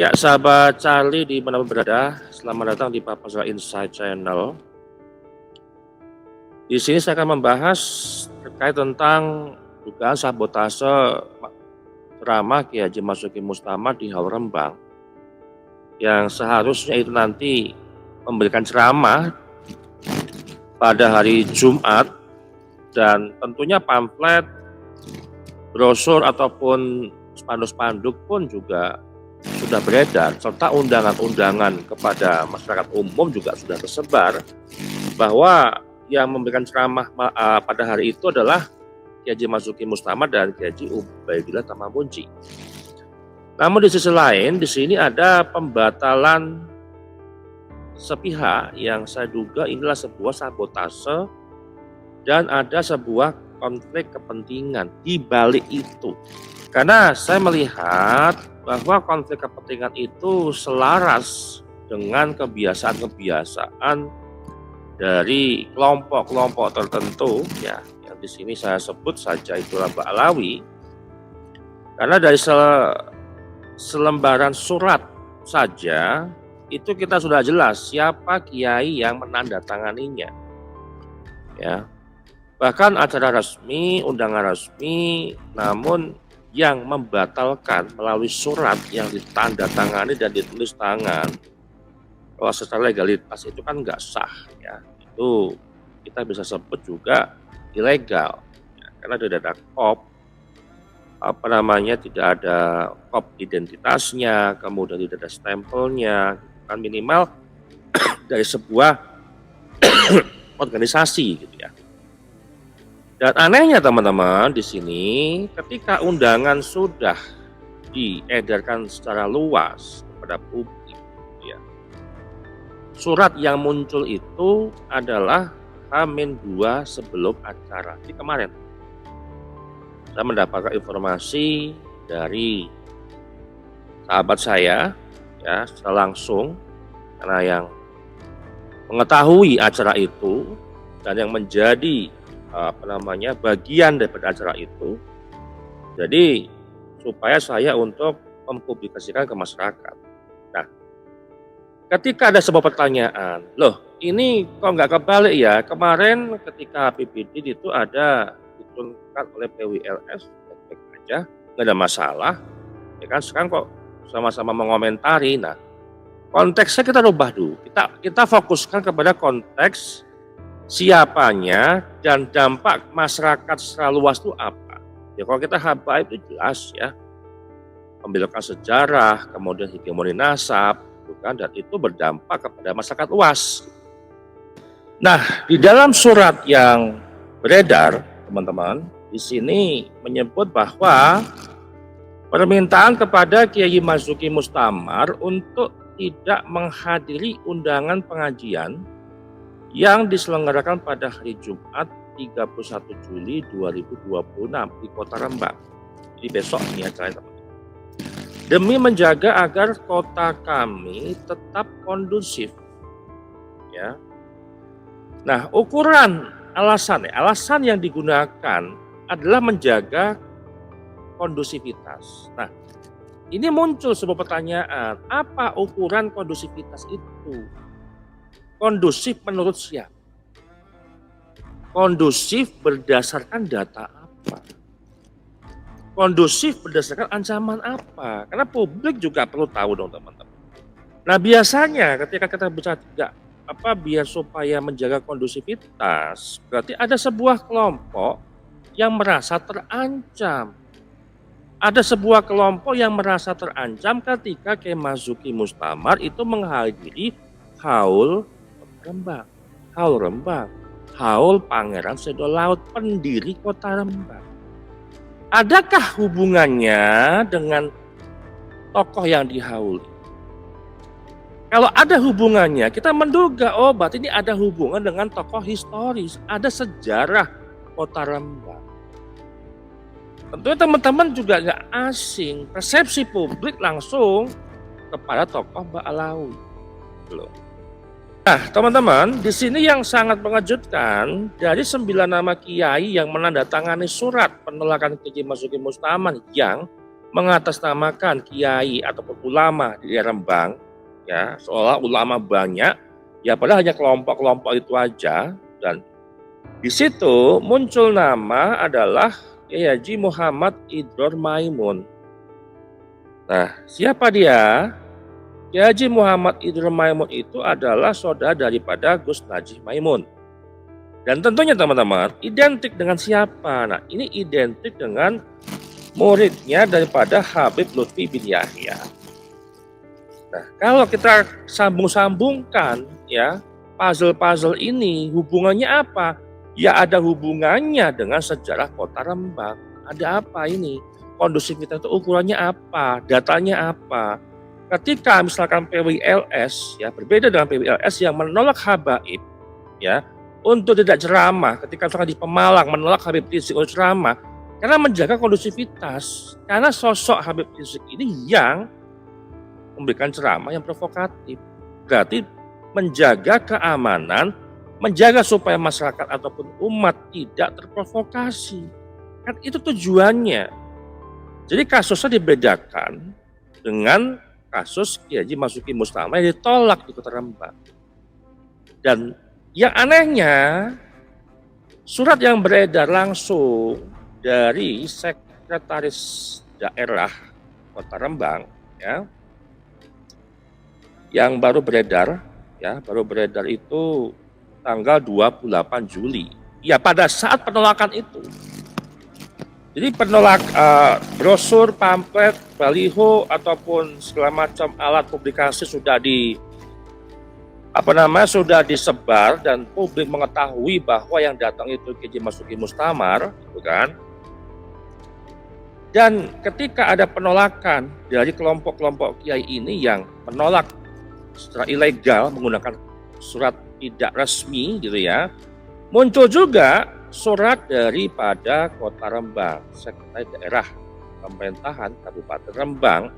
Ya, sahabat Charlie di mana berada, selamat datang di Papazra Insight Channel. Di sini saya akan membahas terkait tentang dugaan sabotase ceramah Kiai Haji Masuki Mustamar di Hau Rembang, yang seharusnya itu nanti memberikan ceramah pada hari Jumat, dan tentunya pamflet, brosur ataupun spanduk-spanduk pun juga sudah beredar, serta undangan-undangan kepada masyarakat umum juga sudah tersebar bahwa yang memberikan ceramah pada hari itu adalah Kiai Haji Masuki Mustamar dan Kiai Haji Ubaidillah Tamamunci. Namun di sisi lain, di sini ada pembatalan sepihak yang saya duga inilah sebuah sabotase dan ada sebuah konflik kepentingan di balik itu. Karena saya melihat bahwa konflik kepentingan itu selaras dengan kebiasaan-kebiasaan dari kelompok-kelompok tertentu, ya, yang di sini saya sebut saja itulah Ba'alawi. Karena dari selembaran surat saja itu kita sudah jelas siapa kiai yang menandatanganinya, ya. Bahkan acara resmi, undangan resmi, namun yang membatalkan melalui surat yang ditandatangani dan ditulis tangan, kalau secara legalitas itu kan nggak sah, ya. Itu kita bisa sebut juga ilegal, ya, karena tidak ada kop, tidak ada kop identitasnya, kemudian tidak ada stempelnya, kan minimal dari sebuah organisasi, gitu ya. Dan anehnya teman-teman, di sini ketika undangan sudah diedarkan secara luas kepada publik, ya, surat yang muncul itu adalah H-2 sebelum acara. Jadi kemarin saya mendapatkan informasi dari sahabat saya, ya, secara langsung, karena yang mengetahui acara itu dan yang menjadi bagian daripada acara itu, jadi supaya saya untuk mempublikasikan ke masyarakat. Nah, ketika ada sebuah pertanyaan, loh ini kok nggak kebalik ya, kemarin ketika PBD itu ada diturunkan oleh PWLS, baik aja, nggak ada masalah, ya kan, sekarang kok sama-sama mengomentari. Nah, konteksnya kita rubah dulu, kita fokuskan kepada konteks siapanya dan dampak masyarakat secara luas itu apa. Ya kalau kita habaib itu jelas, ya, membelokkan sejarah, kemudian hegemoni nasab, bukan, dan itu berdampak kepada masyarakat luas. Nah, di dalam surat yang beredar, teman-teman, di sini menyebut bahwa permintaan kepada Kiai Masuki Mustamar untuk tidak menghadiri undangan pengajian yang diselenggarakan pada hari Jumat 31 Juli 2026 di Kota Rembang. Jadi besok ini acaranya, teman-teman. Demi menjaga agar kota kami tetap kondusif, ya. Nah, alasan yang digunakan adalah menjaga kondusivitas. Nah, ini muncul sebuah pertanyaan, apa ukuran kondusivitas itu? Kondusif menurut siapa? Kondusif berdasarkan data apa? Kondusif berdasarkan ancaman apa? Karena publik juga perlu tahu dong, teman-teman. Nah, biasanya ketika kita bicara biar supaya menjaga kondusivitas, berarti ada sebuah kelompok yang merasa terancam. Ada sebuah kelompok yang merasa terancam ketika Kiai Masuki Mustamar itu menghadiri haul Rembang, haul Pangeran Sedolaut, pendiri Kota Rembang. Adakah hubungannya dengan tokoh yang dihauli? Kalau ada hubungannya, kita menduga, oh berarti ini ada hubungan dengan tokoh historis, ada sejarah Kota Rembang. Tentunya teman-teman juga nggak asing, persepsi publik langsung kepada tokoh Ba'alawi. Nah, teman-teman, di sini yang sangat mengejutkan, dari 9 nama kiai yang menandatangani surat penolakan Kiai Masuki Mustamar yang mengatasnamakan kiai ataupun ulama di daerah Rembang, ya, seolah ulama banyak, ya padahal hanya kelompok-kelompok itu aja. Dan di situ muncul nama adalah Kiai Haji Muhammad Idror Maimun. Nah, siapa dia? Kiai Haji Muhammad Idror Maimun itu adalah saudara daripada Gus Najih Maimun. Dan tentunya teman-teman, identik dengan siapa? Nah, ini identik dengan muridnya daripada Habib Lutfi bin Yahya. Nah, kalau kita sambung-sambungkan ya, puzzle-puzzle ini hubungannya apa? Ya ada hubungannya dengan sejarah Kota Rembang. Ada apa ini? Kondusivitas itu ukurannya apa? Datanya apa? Ketika misalkan PWLS ya berbeda dengan PWLS yang menolak habaib ya untuk tidak ceramah, ketika misalkan di Pemalang menolak Habib Rizik untuk ceramah karena menjaga kondusivitas, karena sosok Habib Rizik ini yang memberikan ceramah yang provokatif, berarti menjaga keamanan, menjaga supaya masyarakat ataupun umat tidak terprovokasi, kan itu tujuannya. Jadi kasusnya dibedakan dengan kasus Kiai Haji Masuki Mustamar yang ditolak di Kota Rembang. Dan yang anehnya, surat yang beredar langsung dari sekretaris daerah Kota Rembang, ya, yang baru beredar itu tanggal 28 Juli. Ya pada saat penolakan itu. Jadi brosur, pamflet, baliho ataupun segala macam alat publikasi sudah sudah disebar dan publik mengetahui bahwa yang datang itu Kiai Haji Masuki Mustamar, gitu kan. Dan ketika ada penolakan dari kelompok-kelompok kiai ini yang menolak secara ilegal menggunakan surat tidak resmi gitu ya, muncul juga surat daripada Kota Rembang, Sekretaris Daerah Pemerintahan Kabupaten Rembang,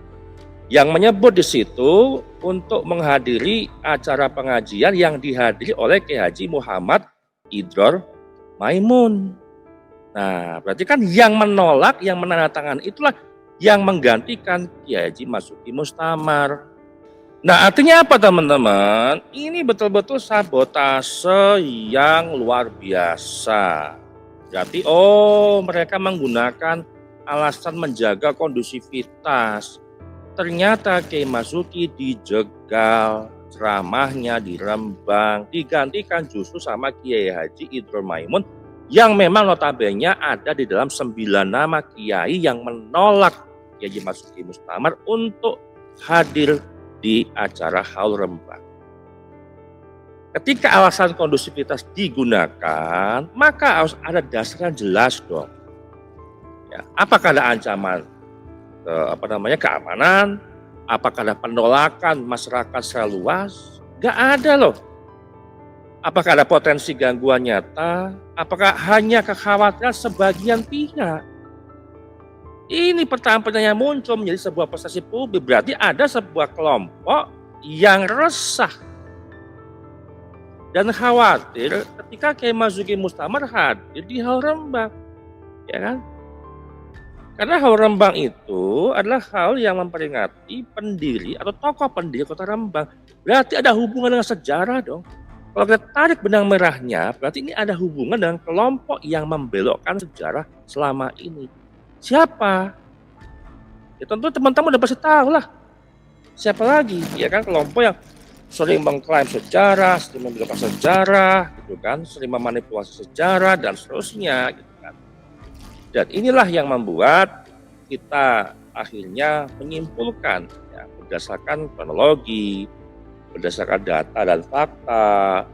yang menyebut di situ untuk menghadiri acara pengajian yang dihadiri oleh Kiai Haji Muhammad Idror Maimun. Nah, berarti kan yang menolak, yang menandatangan itulah yang menggantikan Kiai Haji Masuki Mustamar. Nah, artinya apa teman-teman? Ini betul-betul sabotase yang luar biasa. Berarti mereka menggunakan alasan menjaga kondusivitas. Ternyata Kiai Masuki dijegal, ceramahnya di Rembang, digantikan justru sama Kiai Haji Idror Maimun yang memang notabene ada di dalam 9 nama kiai yang menolak Kiai Haji Masuki Mustamar untuk hadir di acara Haul Rembang. Ketika alasan kondusivitas digunakan, maka harus ada dasar yang jelas dong. Ya, apakah ada ancaman keamanan, apakah ada penolakan masyarakat secara luas? Gak ada loh. Apakah ada potensi gangguan nyata? Apakah hanya kekhawatiran sebagian pihak? Ini pertanyaan yang muncul menjadi sebuah persepsi publik. Berarti ada sebuah kelompok yang resah dan khawatir ketika Kiai Masuki Mustamar hadir di Haul Rembang, ya kan? Karena Haul Rembang itu adalah hal yang memperingati pendiri atau tokoh pendiri Kota Rembang. Berarti ada hubungan dengan sejarah dong. Kalau kita tarik benang merahnya, berarti ini ada hubungan dengan kelompok yang membelokkan sejarah selama ini. Siapa? Ya tentu teman-teman udah pasti tahu lah. Siapa lagi? Ya kan, kelompok yang sering mengklaim sejarah, sering membelokkan sejarah, gitu kan, sering memanipulasi sejarah dan seterusnya, gitu kan. Dan inilah yang membuat kita akhirnya menyimpulkan ya, berdasarkan kronologi, berdasarkan data dan fakta,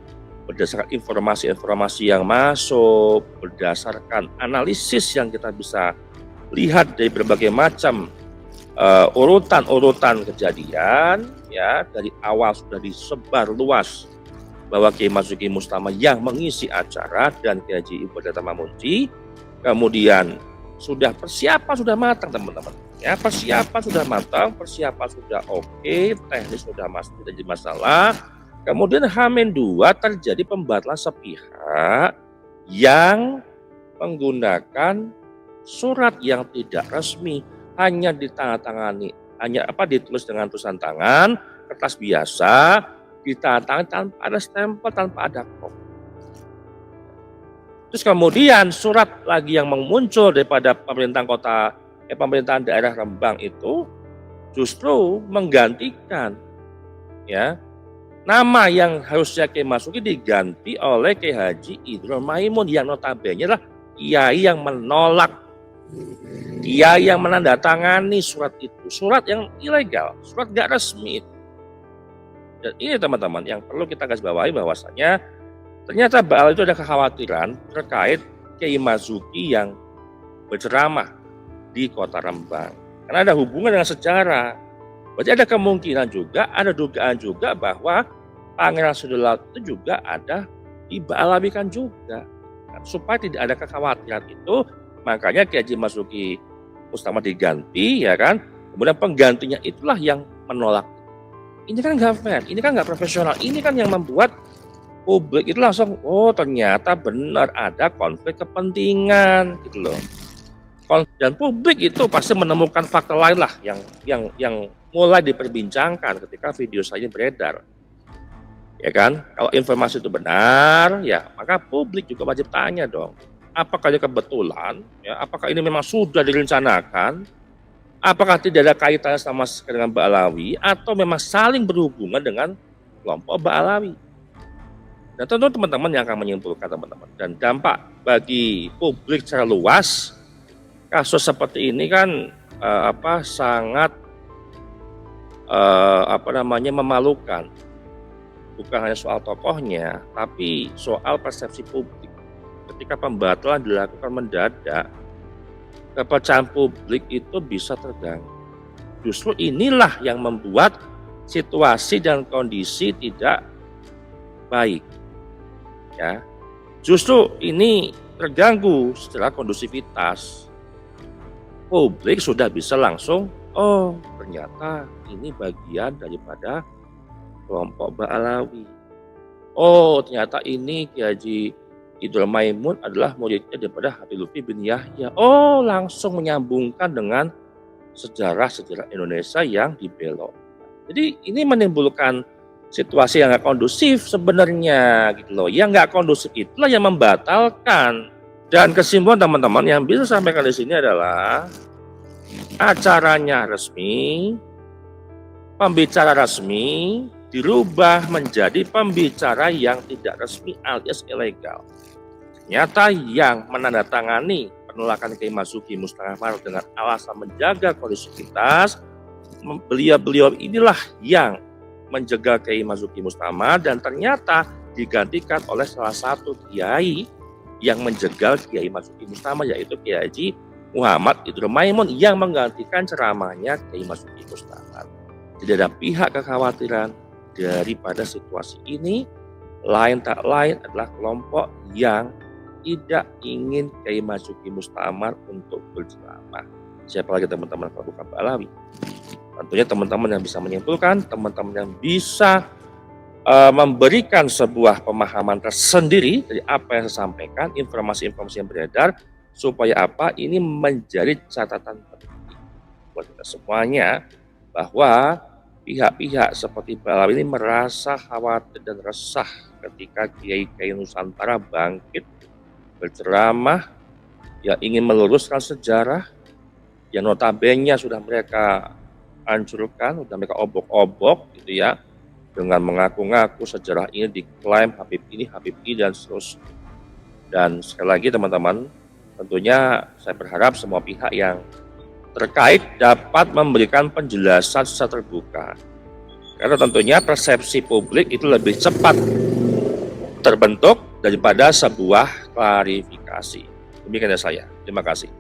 berdasarkan informasi-informasi yang masuk, berdasarkan analisis yang kita bisa lihat dari berbagai macam urutan-urutan kejadian, ya dari awal sudah disebar luas bahwa Kiai Masuki Mustamar yang mengisi acara dan Kiai Haji Ibu Data Mamunci. Kemudian persiapan sudah matang teman-teman. Ya, persiapan sudah matang, persiapan sudah oke, teknis sudah tidak jadi masalah. Kemudian H-2 terjadi pembatalan sepihak yang menggunakan surat yang tidak resmi. hanya ditandatangani, ditulis dengan tulisan tangan, kertas biasa, ditandatangani tanpa ada stempel, tanpa ada kop. Terus kemudian surat lagi yang muncul daripada pemerintahan daerah Rembang itu justru menggantikan, ya, nama yang harusnya Kiai Masuki diganti oleh Kiai Haji Idrul Maimun yang notabene adalah kiai yang menolak, kiai yang menandatangani surat itu, surat yang ilegal, surat gak resmi. Dan ini teman-teman yang perlu kita garis bawahi bahwasanya ternyata Mbak itu ada kekhawatiran terkait Kiai Masuki yang berceramah di kota Rembang. Karena ada hubungan dengan sejarah. Berarti ada kemungkinan juga, ada dugaan juga bahwa Pangeran Sudirlaut itu juga ada dibaalawikan juga. Nah, supaya tidak ada kekhawatiran itu, makanya Kiai Haji Masuki Mustamar diganti, ya kan? Kemudian penggantinya itulah yang menolak. Ini kan nggak fair, ini kan nggak profesional, ini kan yang membuat publik itu langsung, oh ternyata benar ada konflik kepentingan gitu loh. Dan publik itu pasti menemukan fakta lain lah yang mulai diperbincangkan ketika video saya beredar. Ya kan, kalau informasi itu benar, ya maka publik juga wajib tanya dong. Apakah ini kebetulan? Ya, apakah ini memang sudah direncanakan? Apakah tidak ada kaitannya sama dengan Mbak Alawi atau memang saling berhubungan dengan kelompok Mbak Alawi? Dan tentu teman-teman yang akan menyimpulkan teman-teman. Dan dampak bagi publik secara luas, kasus seperti ini kan sangat memalukan. Bukan hanya soal tokohnya, tapi soal persepsi publik. Ketika pembatalan dilakukan mendadak, kepercayaan publik itu bisa terganggu. Justru inilah yang membuat situasi dan kondisi tidak baik. Ya, justru ini terganggu secara kondusivitas. Publik sudah bisa langsung, oh ternyata ini bagian daripada kelompok Mbak Alawi. Oh ternyata ini Kiai Haji Idrul Maimun adalah muridnya daripada Habib Lutfi bin Yahya. Oh langsung menyambungkan dengan sejarah-sejarah Indonesia yang dibelok. Jadi ini menimbulkan situasi yang nggak kondusif sebenarnya gitu loh. Yang nggak kondusif itulah yang membatalkan. Dan kesimpulan teman-teman yang bisa sampaikan di sini adalah acaranya resmi, pembicara resmi dirubah menjadi pembicara yang tidak resmi alias ilegal. Ternyata yang menandatangani penolakan Kiai Masuki Mustamar dengan alasan menjaga kondusivitas, beliau inilah yang menjaga Kiai Masuki Mustamar dan ternyata digantikan oleh salah satu kiai yang menjegal Kiai Masuki Mustamar, yaitu Kiai Haji Muhammad Idrul Maimun yang menggantikan ceramahnya Kiai Masuki Mustamar. Tidak ada pihak kekhawatiran daripada situasi ini, lain tak lain adalah kelompok yang tidak ingin Kiai Masuki Mustamar untuk berceramah. Siapa lagi teman-teman kalau bukan Mbak Alawi? Tentunya teman-teman yang bisa menyimpulkan, teman-teman yang bisa memberikan sebuah pemahaman tersendiri dari apa yang saya sampaikan, informasi-informasi yang beredar, supaya apa ini menjadi catatan penting buat kita semuanya, bahwa pihak-pihak seperti Mbak Alawi ini merasa khawatir dan resah ketika kiai-kiai Nusantara bangkit berceramah yang ingin meluruskan sejarah yang notabene sudah mereka hancurkan, sudah mereka obok-obok gitu ya, dengan mengaku-ngaku sejarah ini diklaim Habib ini dan seterusnya. Dan sekali lagi teman-teman, tentunya saya berharap semua pihak yang terkait dapat memberikan penjelasan secara terbuka. Karena tentunya persepsi publik itu lebih cepat terbentuk daripada sebuah klarifikasi. Demikian dari saya. Terima kasih.